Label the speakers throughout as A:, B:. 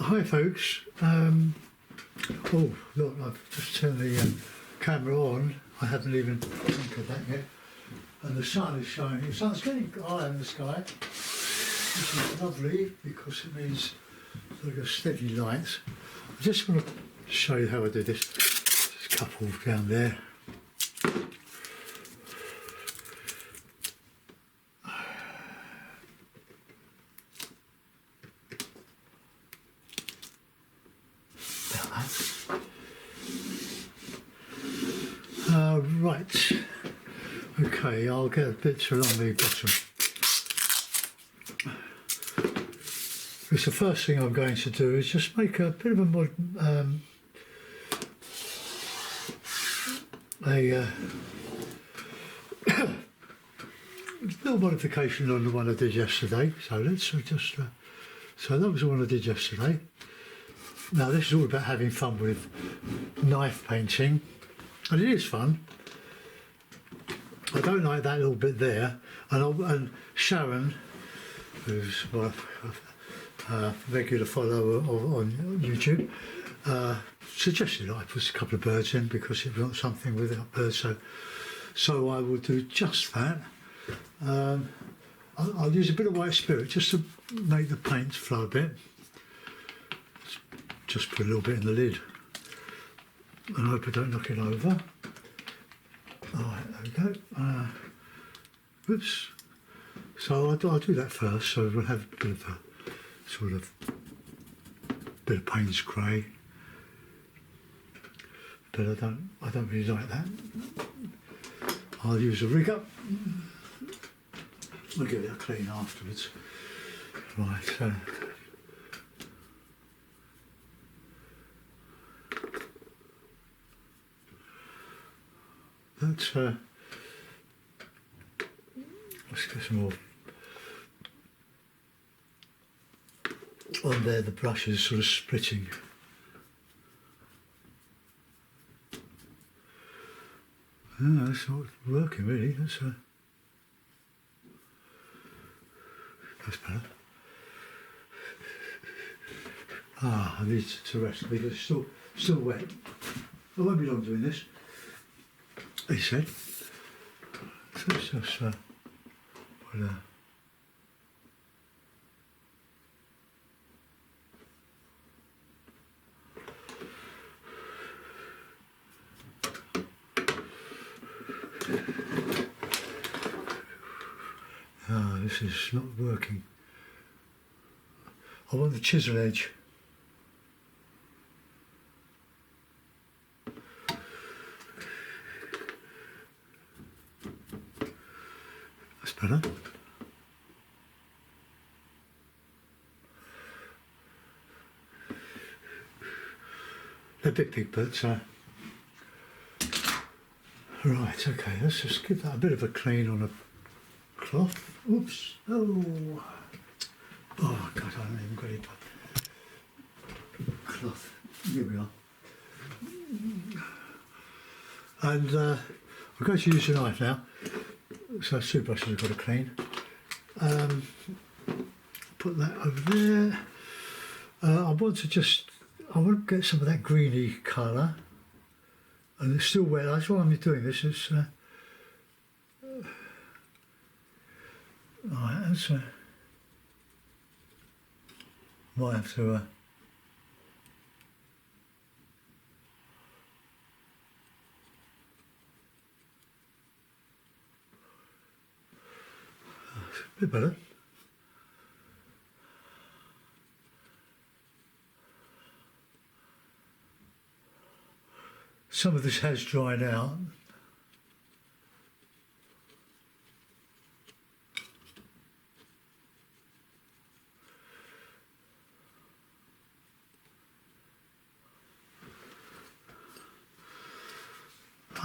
A: Hi folks, oh look, I've just turned the camera on. I haven't even think of that yet, and the sun is shining. The sun's getting high in the sky, which is lovely because it means like a steady light. I just want to show you how I do this. There's a couple down there. Right, okay, I'll get a bit along the bottom. Because the first thing I'm going to do is just make a bit of a little modification on the one I did yesterday. So let's just, so that was the one I did yesterday. Now this is all about having fun with knife painting, and it is fun. I don't like that little bit there, and Sharon, who's my regular follower on YouTube, suggested I put a couple of birds in because it wants something without birds, so I will do just that. I'll use a bit of white spirit just to make the paint flow a bit. Just put a little bit in the lid and I hope I don't knock it over. Alright, there we go. Oops. So I'll do that first, so we'll have a bit of a sort of bit of Payne's grey. But I don't really like that. I'll use a rig up. We'll give it a clean afterwards. Right, so let's get some more on there. The brush is sort of splitting. No, that's not working really. That's better. I need to rest because it's still wet. I won't be long doing this, he said. So let's just put this is not working. I want the chisel edge. That's better. They're big, but right, okay, let's just give that a bit of a clean on a cloth. Oops. Oh God, I haven't even got it. Cloth. Here we are. And I'm going to use a knife now. So two brushes I've got to clean. Put that over there. I want to get some of that greeny colour. And it's still wet. That's why I'm doing this. It's right, that's might have to a bit better. Some of this has dried out.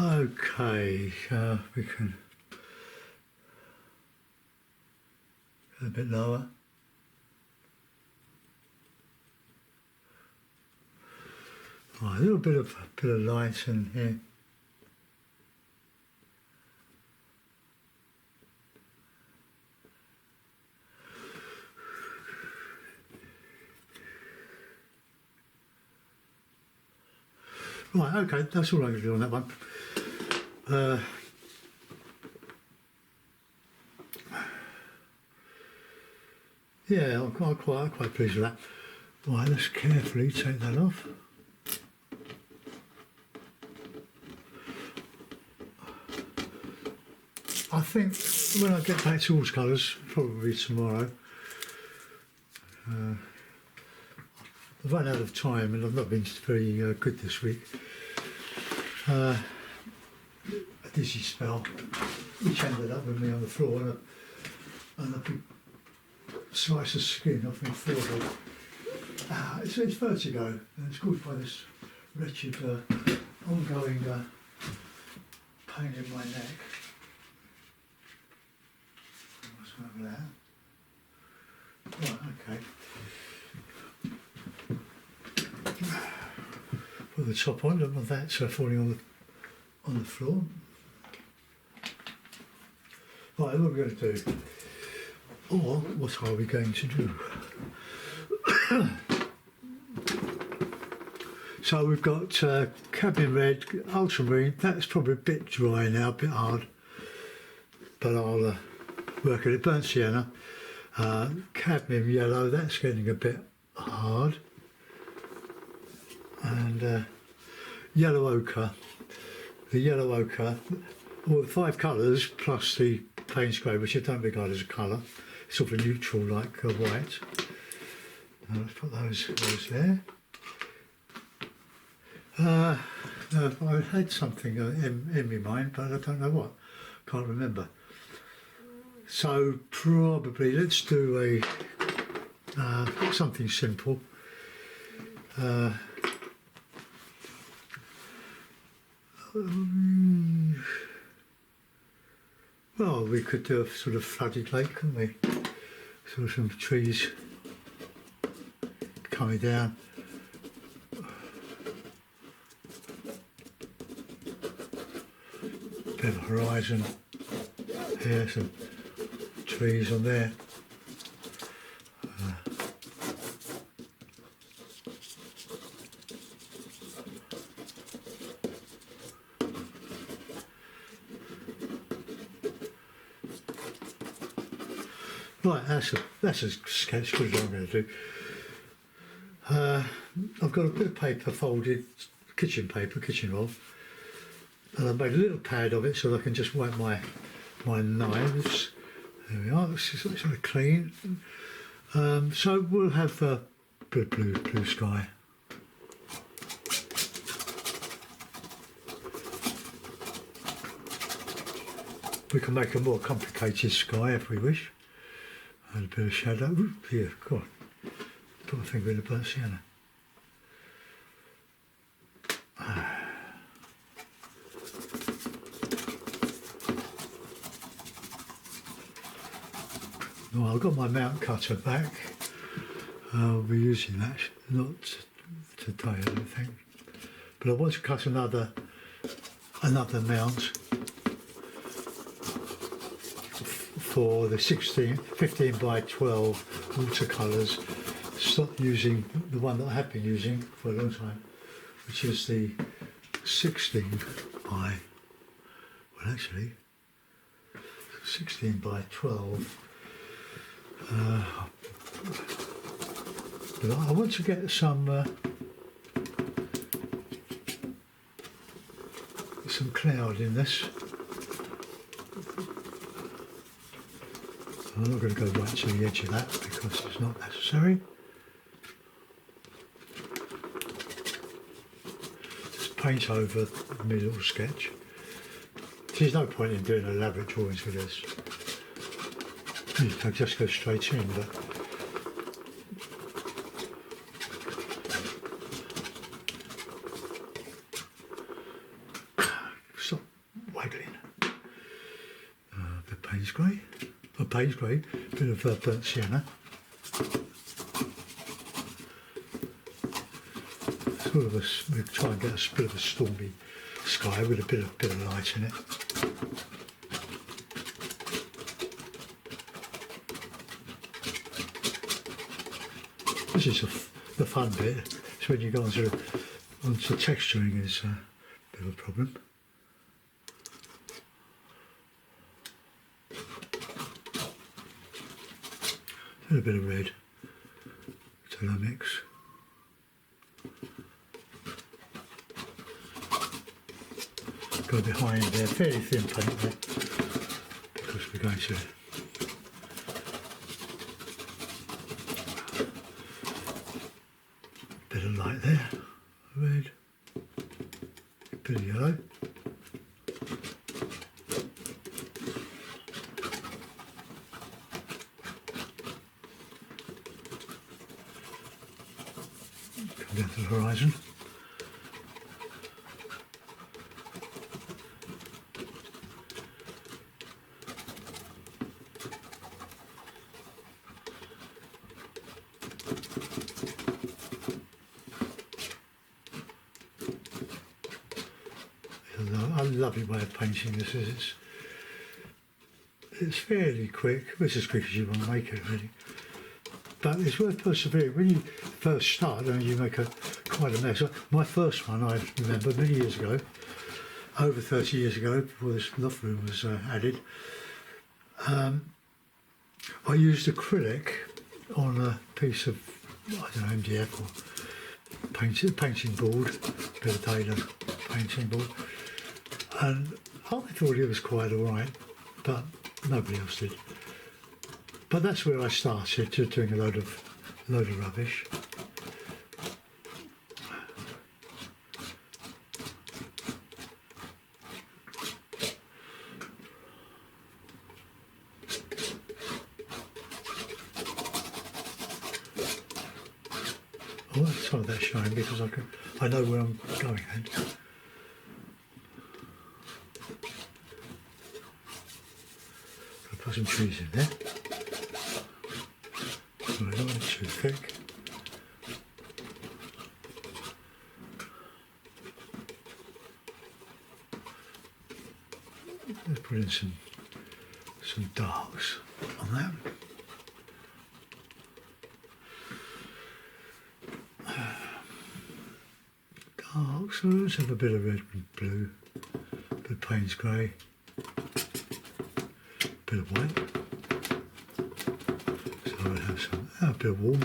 A: Okay, we can go a bit lower. Oh, a little bit of light in here. Right, okay, that's all I'm going to do on that one. Yeah, I'm quite pleased with that. Right, let's carefully take that off. I think when I get back to watercolours, probably tomorrow, I've run out of time and I've not been very good this week. A dizzy spell, which ended up with me on the floor and a big slice of skin off my forehead. It's vertigo, and it's caused by this wretched ongoing pain in my neck. What's over there? Right, okay. Put the top on, look at that falling on the floor. Right, what are we going to do? Or what are we going to do? So we've got Cadmium Red, Ultramarine. That's probably a bit dry now, a bit hard, but I'll work at it. Burnt Sienna, Cadmium Yellow. That's getting a bit hard, and Yellow Ochre. The Yellow Ochre, well, the 5 colours plus the Payne's Grey, which I don't regard as a colour. It's sort of neutral like white. Let's put those there. I had something in my mind, but I don't know what. Can't remember. So probably let's do a something simple. Well, we could do a sort of flooded lake, couldn't we? Sort of some trees coming down. Bit of a horizon here, some trees on there. Right, that's a sketch good as I'm going to do. I've got a bit of paper folded, kitchen paper, kitchen roll, and I've made a little pad of it so that I can just wipe my knives. There we are, it's sort of clean. So we'll have blue sky. We can make a more complicated sky if we wish. And a bit of shadow. Ooh, here, go on. Put my finger in the burnt sienna. Well, I've got my mount cutter back. I'll be using that, not today, I don't think. But I want to cut another mount for the 15 by 12 watercolours. Stop using the one that I have been using for a long time, which is the 16 by, well actually, 16 by 12. But I want to get some cloud in this. I'm not going to go right to the edge of that because it's not necessary. Just paint over my little sketch. There's no point in doing elaborate drawings with this. I'll just go straight in, but stop waggling. The Payne's Grey. Payne's Grey, bit of burnt sienna. Sort of we try and get a bit of a stormy sky with a bit of light in it. This is the fun bit. It's when you go onto onto texturing is a bit of a problem. A bit of red to the mix. Go behind there, fairly thin paint there, because we're going to bit of light there, red, bit of yellow. Come down to the horizon. A lovely way of painting this is it's fairly quick, it's as quick as you want to make it really, but it's worth persevering. When you first start, you make quite a mess. My first one, I remember many years ago, over 30 years ago, before this loft room was added, I used acrylic on a piece of, I don't know, MDF or painting board, a bit of Taylor painting board. And I thought it was quite alright, but nobody else did. But that's where I started, just doing a load of rubbish. Oh, let's try that shine because I know where I'm going then. Put some trees in there. So I don't want it too thick. Let's put in some darks on that. Darks, so let's have a bit of red and blue, a bit of Payne's grey. Bit of white, so I have a bit of warm.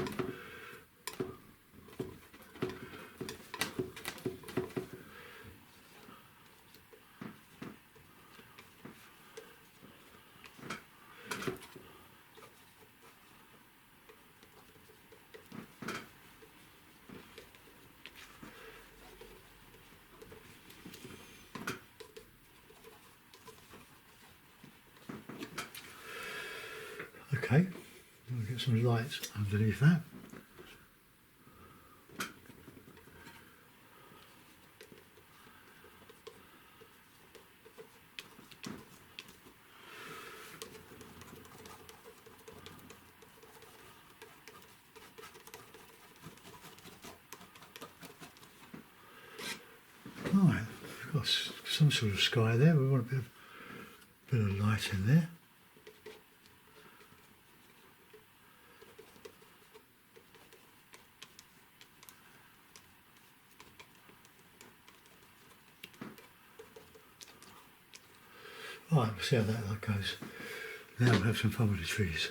A: Okay, we'll get some lights underneath that. Right, we've got some sort of sky there. We want a bit of light in there. Right, we'll see how that goes. Now we'll have some fun with the trees.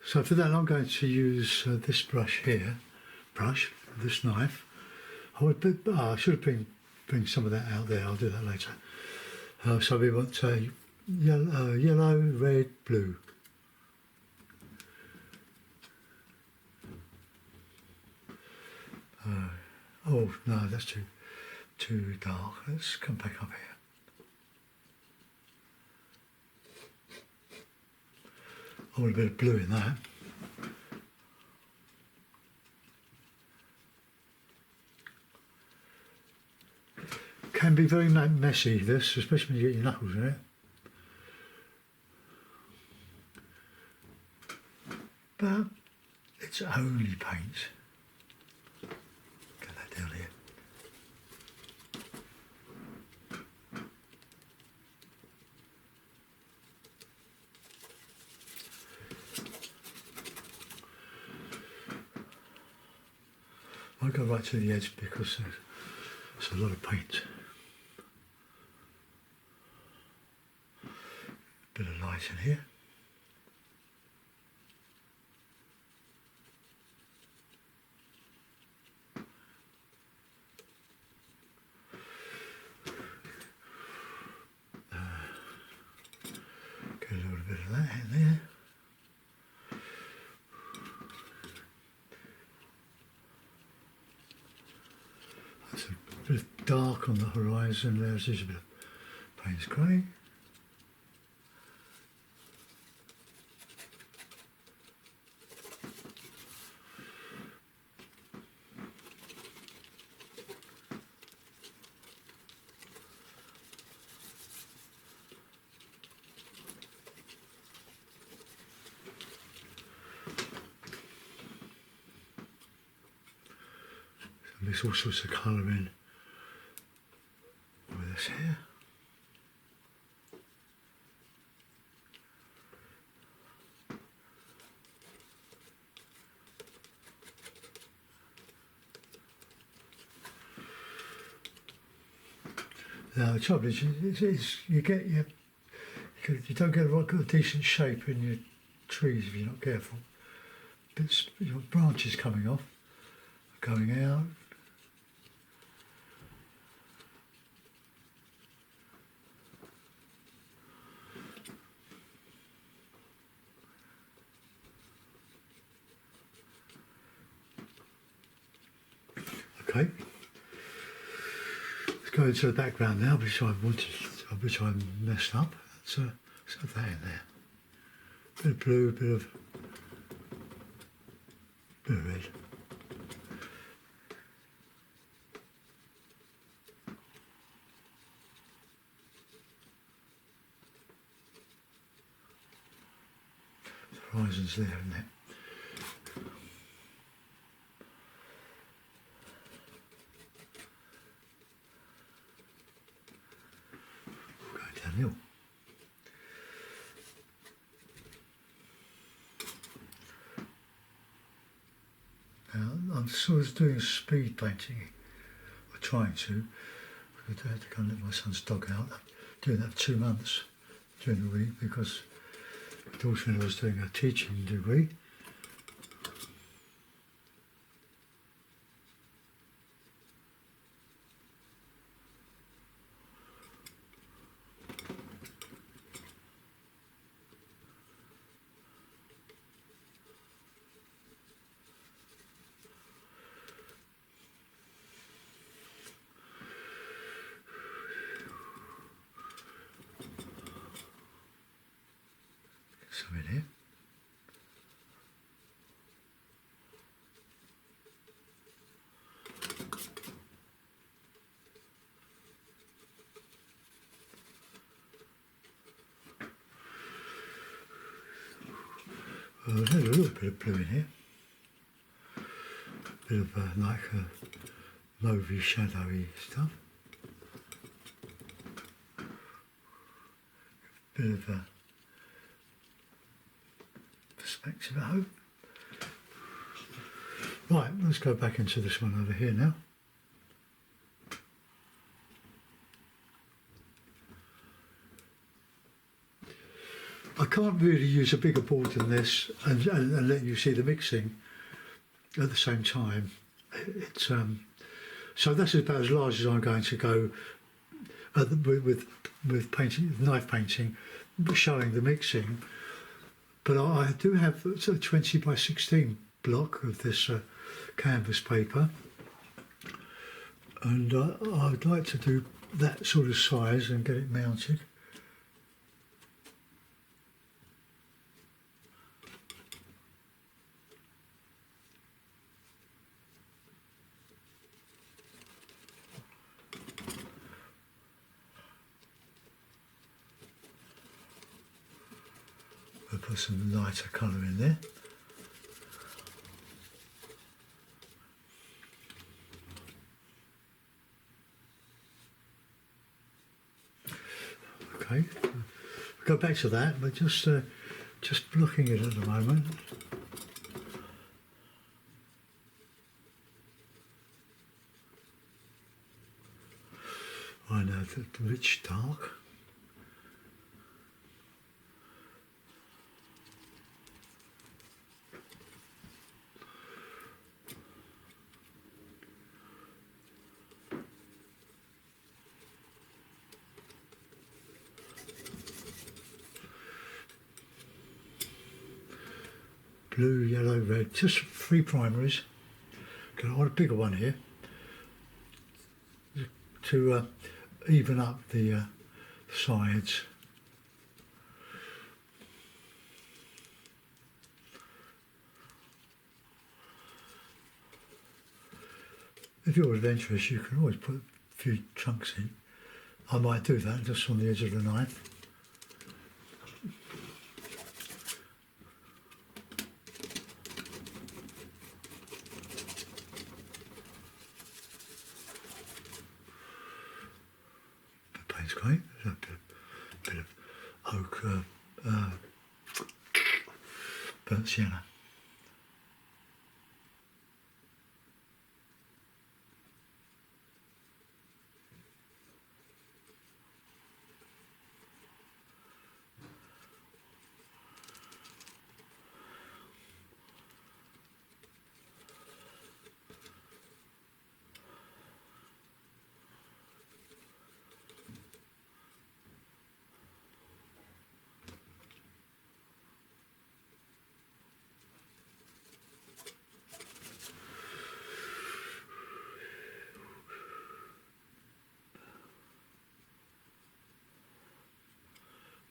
A: So for that I'm going to use this brush here, this knife. I should have bring some of that out there, I'll do that later. So we want yellow, red, blue. Oh no, that's too dark. Let's come back up here. I want a bit of blue in that. Can be very messy, this, especially when you get your knuckles in it. But it's only paint. Get that down here. I'll go right to the edge because there's a lot of paint. Bit of light in here. Get a little bit of that in there. That's a bit of dark on the horizon. There's just a bit of Payne's grey. There's all sorts of colouring with this here. Now the trouble is, you don't get a decent shape in your trees if you're not careful. Bits, your branches coming off, going out. Okay, let's go into the background now, which I messed up. So let's have that in there. Bit of blue, bit of red. The horizon's there, isn't it? Hill. Now I'm sort of doing speed painting, or trying to. I had to go and let my son's dog out. I'm doing that for 2 months during the week because my daughter-in-law was doing a teaching degree. Some in here. There's a little bit of blue in here. A bit of like a mauvey, shadowy stuff. Bit of perspective, I hope. Right, let's go back into this one over here now. I can't really use a bigger board than this and let you see the mixing at the same time. It's so that's about as large as I'm going to go with painting, knife painting, showing the mixing. But I do have a 20 by 16 block of this canvas paper, and I'd like to do that sort of size and get it mounted. I'll put some lighter colour in there. Okay, we'll go back to that, but just looking at it at the moment. I know the rich dark. Blue, yellow, red, just 3 primaries. I want a bigger one here to even up the sides. If you're adventurous, you can always put a few chunks in. I might do that just on the edge of the knife. The paint's great. There's a bit of oak, burnt sienna.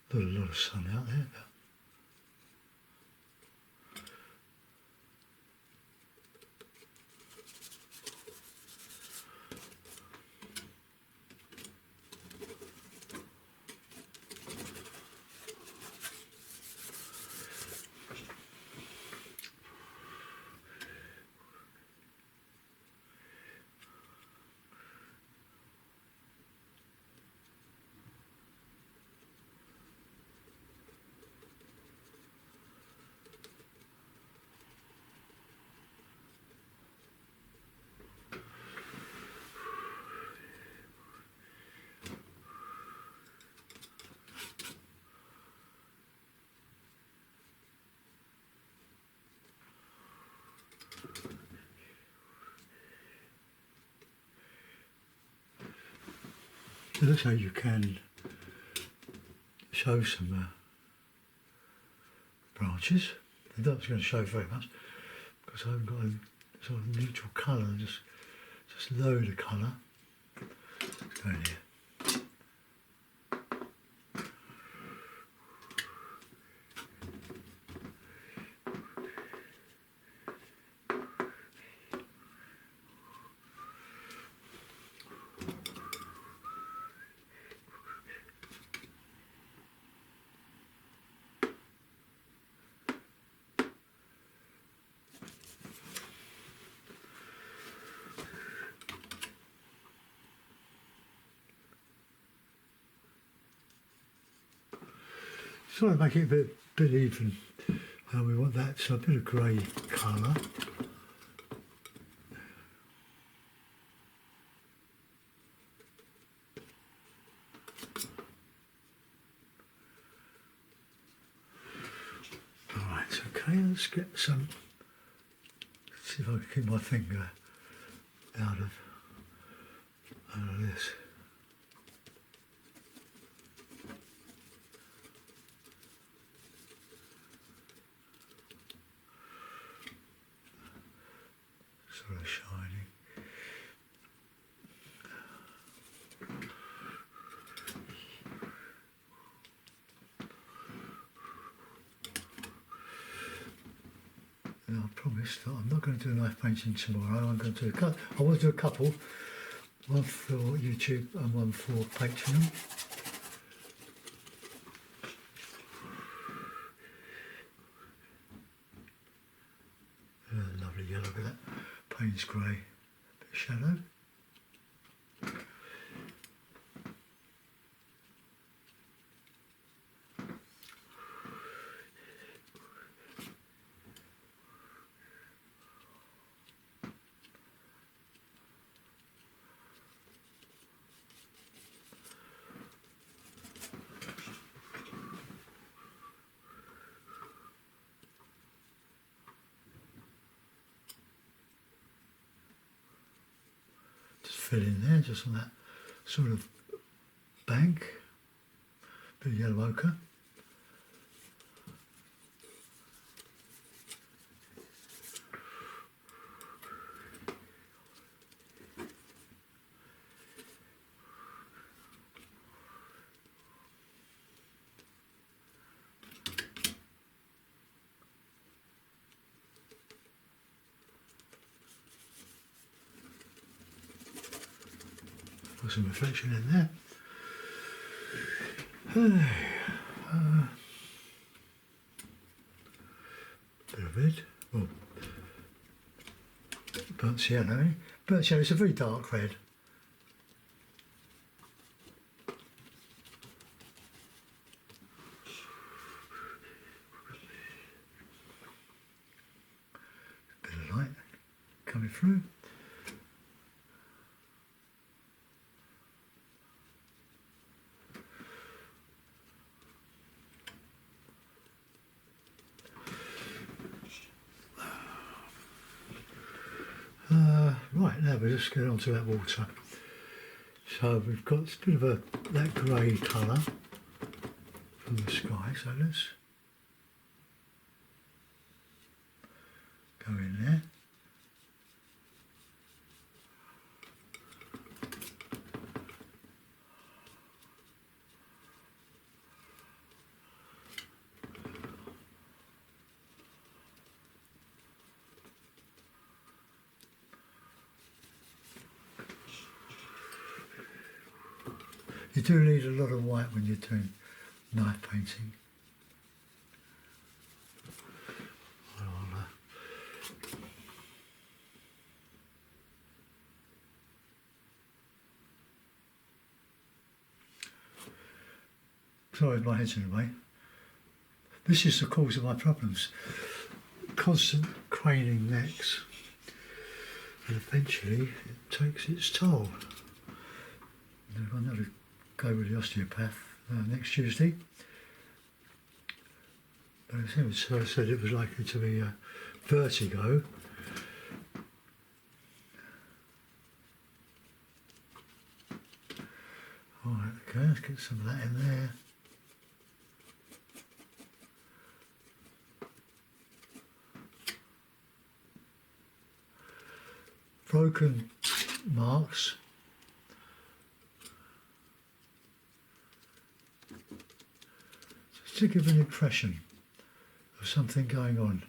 A: Got a lot of sun out there. It looks like you can show some branches. I'm not going to show very much because I haven't got a sort of neutral colour, just load of colour. Go in here. Just want to make it a bit even. We want that, so a bit of grey colour. Alright, okay, let's get some, see if I can keep my finger out of this. Sort of shining. And I promised that I'm not going to do knife painting tomorrow. I'm going to do I want to do a couple, one for YouTube and one for Patreon. Lovely yellow with that Payne's grey, bit of shadow. fill in there, just on that sort of bank, bit of yellow ochre. Put some reflection in there. Bit of red. Well, burnt yellow. Burnt yellow is a very dark red. Bit of light coming through. Right, now we'll just get onto that water. So we've got a bit of that grey colour from the sky, so let's go in there. You do need a lot of white when you're doing knife painting. Sorry, my head's in the way. This is the cause of my problems. Constant craning necks. And eventually it takes its toll. I've got to go with the osteopath next Tuesday. But I said it was likely to be vertigo. Alright, okay, let's get some of that in there. Broken marks. Just to give an impression of something going on.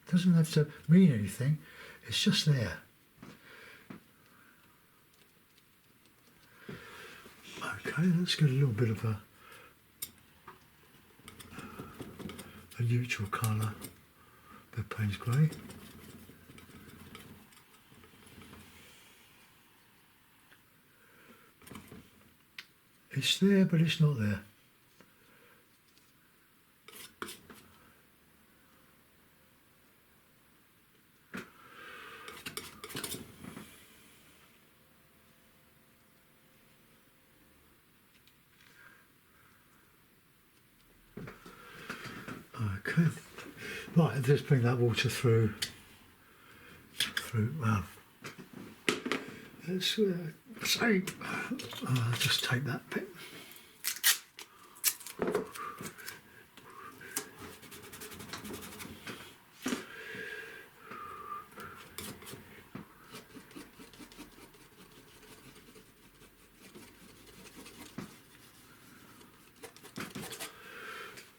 A: It doesn't have to mean anything, it's just there. Okay, let's get a little bit of a neutral colour, the Payne's grey. It's there, but it's not there. Okay, right, just bring that water through, well, let's say, I'll just take that bit.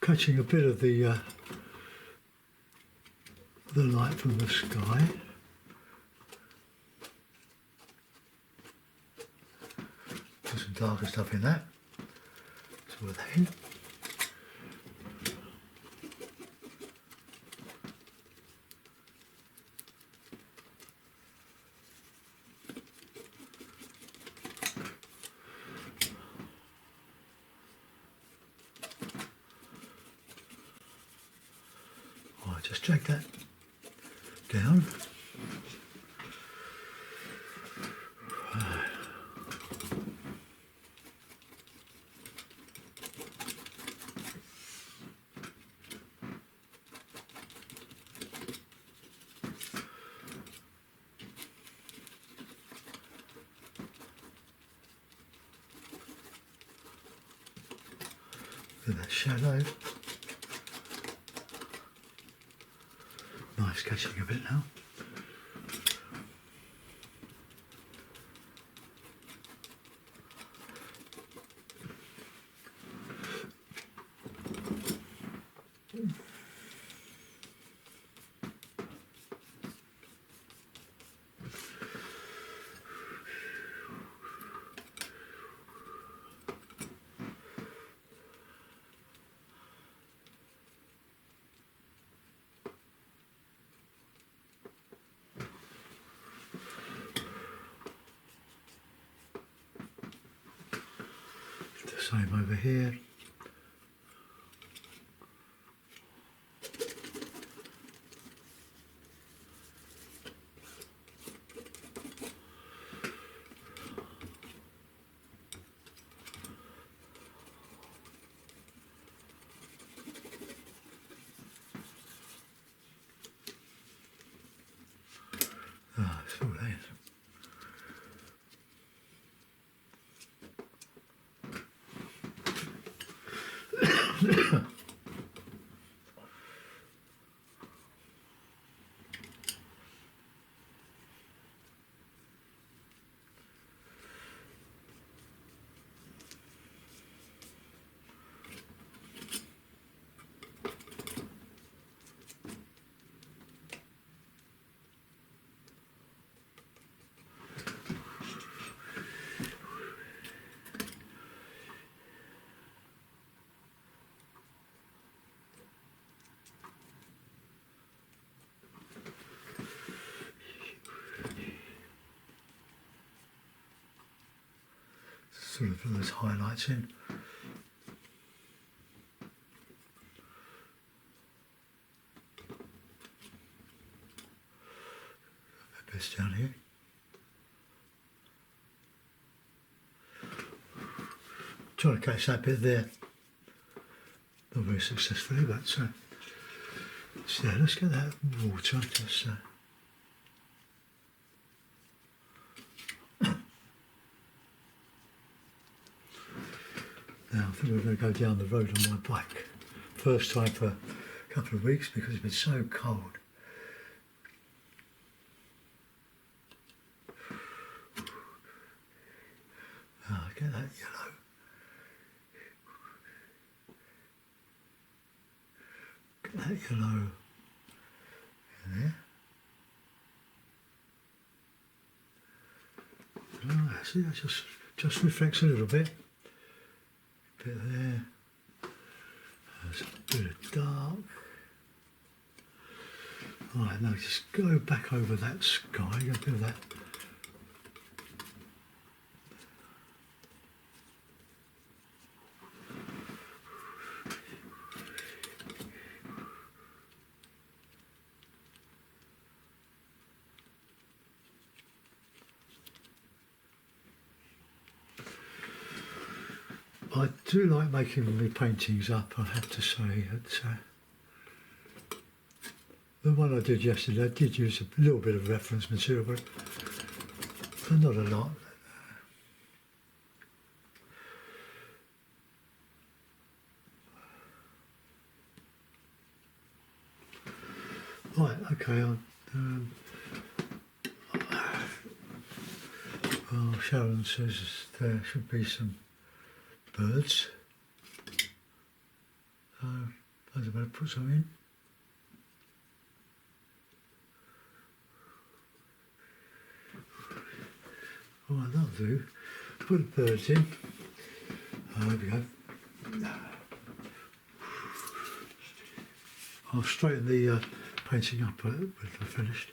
A: Catching a bit of the light from the sky. Put some darker stuff in that. So then, just drag that down. Do that shadow. Nice catching a bit now. The same over here. Ah, that's all that is. Sort of put those highlights in. Best down here. Trying to catch that bit there. Not very successfully, but so yeah, let's get that water. Just now I think we're going to go down the road on my bike. First time for a couple of weeks because it's been so cold. Get that yellow. Get that yellow in there. Oh, see, that just reflects a little bit. Bit there. There's a bit of dark. Right, now just go back over that sky, get a bit of that. I do like making my paintings up, I have to say. The one I did yesterday, I did use a little bit of reference material, but not a lot. Right, okay. Well, Sharon says there should be some birds. So I was about to put some in. Right, that'll do. Put the birds in. There we go. I'll straighten the painting up when I'm finished.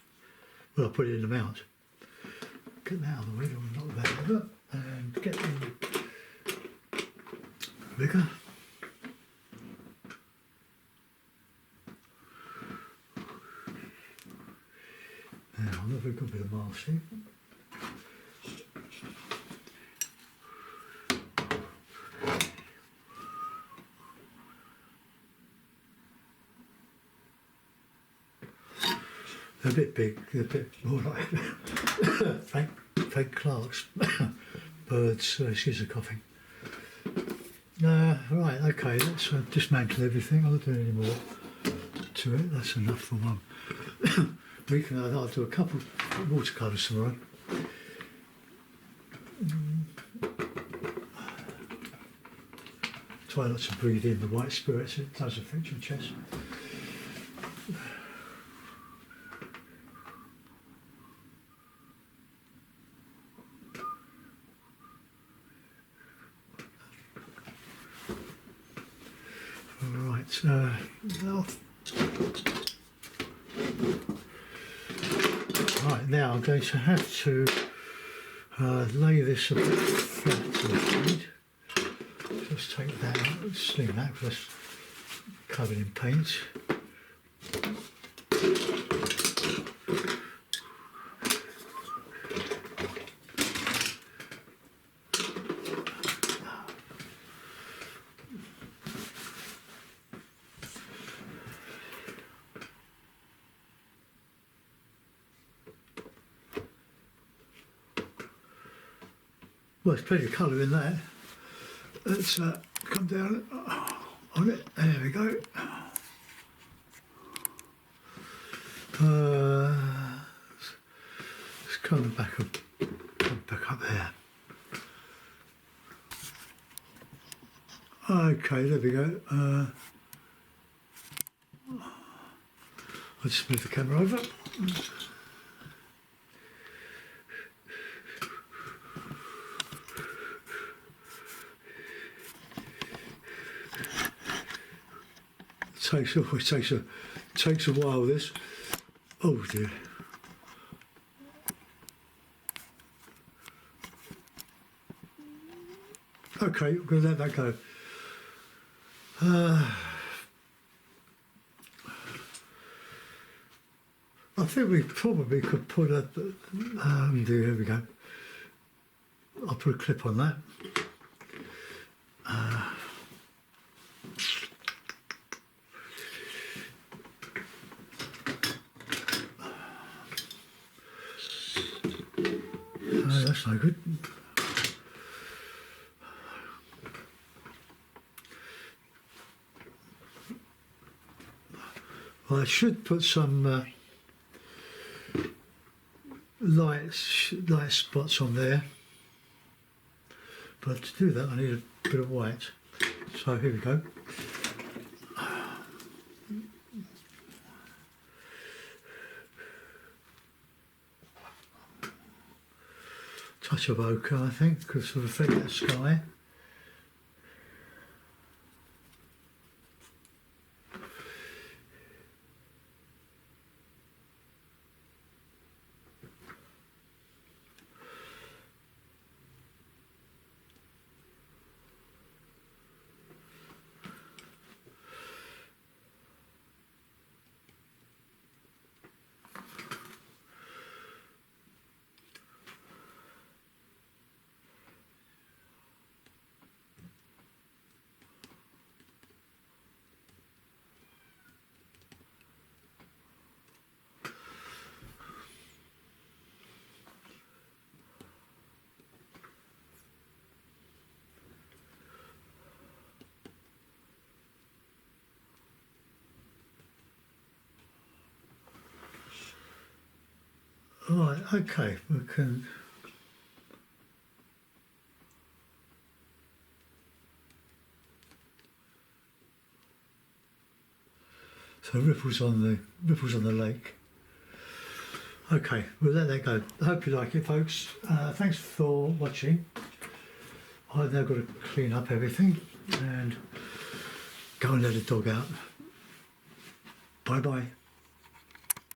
A: Well, I'll put it in the mount. Get that out of the way, I'll knock that over. And get the rigger. Now, another good bit of masking. A bit big, a bit more like Frank Clark's birds, excuse the coughing. Right, okay, let's dismantle everything. I'm not doing any more to it. That's enough for one. I'll do a couple of watercolours tomorrow. Try not to breathe in the white spirits, it does affect your chest. Right, right, now I'm going to have to lay this a bit flat, I'm afraid. Just take that out, sling that because it's covered in paint. Well, there's plenty of colour in that. Let's come down on it. There we go. Let's come back up there. Okay, there we go. I'll just move the camera over. Takes a while, this. Oh dear. Okay, we're going to let that go. I think we probably could put a... here we go. I'll put a clip on that. That's no good. Well, I should put some light spots on there, but to do that I need a bit of white. So here we go. Touch of ochre, I think, could sort of affect that sky. Right, okay, we can... So ripples on the lake. Okay, we'll let that go. I hope you like it, folks. Thanks for watching. I've now got to clean up everything and go and let the dog out. Bye bye.